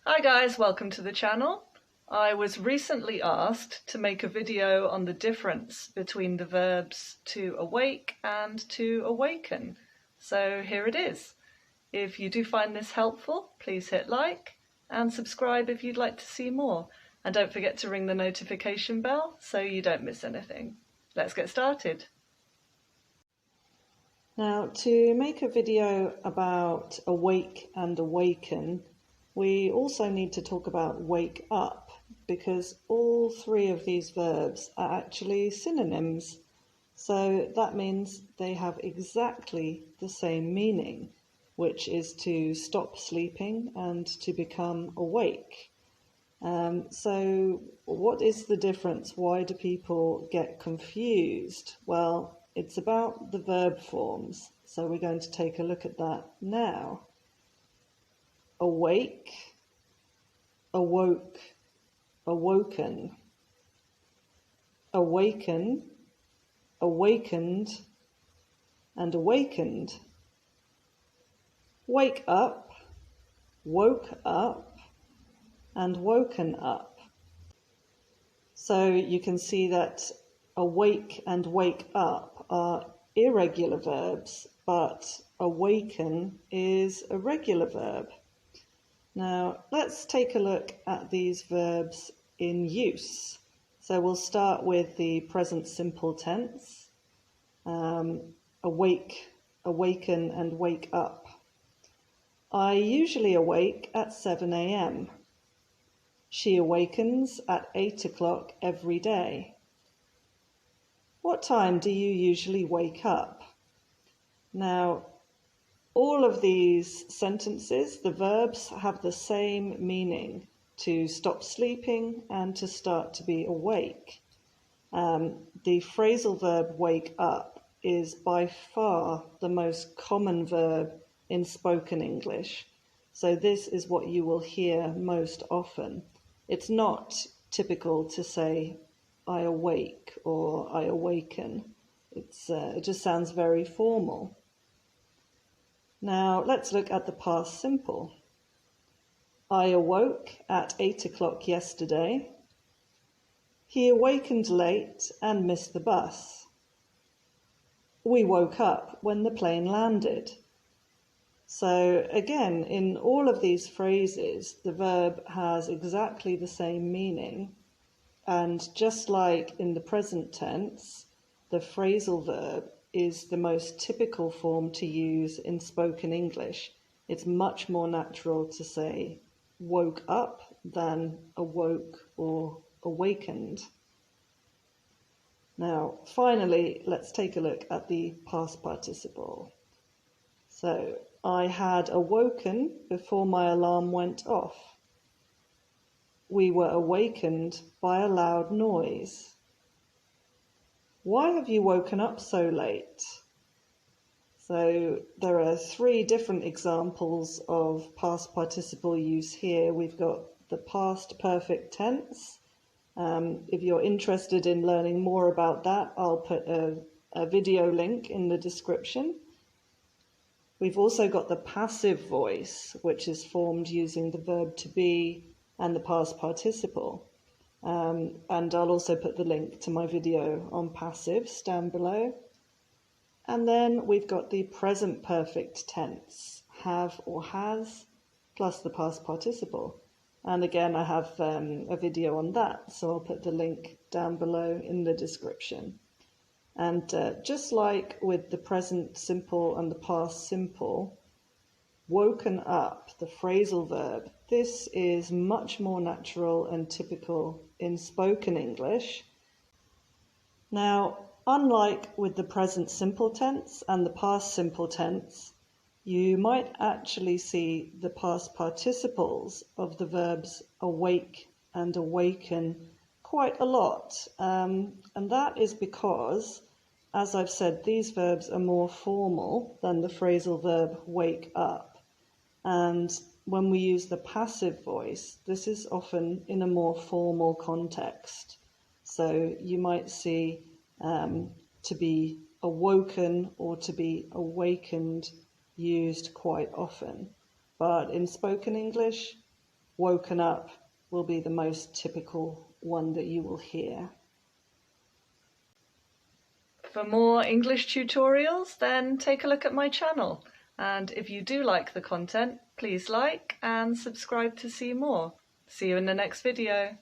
Hi guys, welcome to the channel. I was recently asked to make a video on the difference between the verbs to awake and to awaken. So here it is. If you do find this helpful, please hit like and subscribe if you'd like to see more. And don't forget to ring the notification bell so you don't miss anything. Let's get started. Now, to make a video about awake and awaken, we also need to talk about wake up, because all three of these verbs are actually synonyms. So that means they have exactly the same meaning, which is to stop sleeping and to become awake. So what is the difference? Why do people get confused? Well, it's about the verb forms. So we're going to take a look at that now. Awake, awoke, awoken. Awaken, awakened, and awakened. Wake up, woke up, and woken up. So you can see that awake and wake up are irregular verbs, but awaken is a regular verb. Now let's take a look at these verbs in use. So we'll start with the present simple tense. Awake, awaken, and wake up. I usually awake at 7 a.m. She awakens at 8 o'clock every day. What time do you usually wake up? Now, all of these sentences, the verbs have the same meaning: to stop sleeping and to start to be awake. The phrasal verb wake up is by far the most common verb in spoken English. So this is what you will hear most often. It's not typical to say, I awake or I awaken. It just sounds very formal. Now let's look at the past simple. I awoke at 8 o'clock yesterday. He awakened late and missed the bus. We woke up when the plane landed. So again, in all of these phrases, the verb has exactly the same meaning. And just like in the present tense, the phrasal verb is the most typical form to use in spoken English. It's much more natural to say woke up than awoke or awakened. Now, finally, let's take a look at the past participle. So, I had awoken before my alarm went off. We were awakened by a loud noise. Why have you woken up so late? So there are three different examples of past participle use here. We've got the past perfect tense. If you're interested in learning more about that, I'll put a video link in the description. We've also got the passive voice, which is formed using the verb to be and the past participle. And I'll also put the link to my video on passives down below. And then we've got the present perfect tense, have or has, plus the past participle. And again, I have a video on that, so I'll put the link down below in the description. And just like with the present simple and the past simple, woken up, the phrasal verb, this is much more natural and typical in spoken English. Now, unlike with the present simple tense and the past simple tense, you might actually see the past participles of the verbs awake and awaken quite a lot. And that is because, as I've said, these verbs are more formal than the phrasal verb wake up. And when we use the passive voice, this is often in a more formal context. So you might see to be awoken or to be awakened used quite often. But in spoken English, woken up will be the most typical one that you will hear. For more English tutorials, then take a look at my channel. And if you do like the content, please like and subscribe to see more. See you in the next video.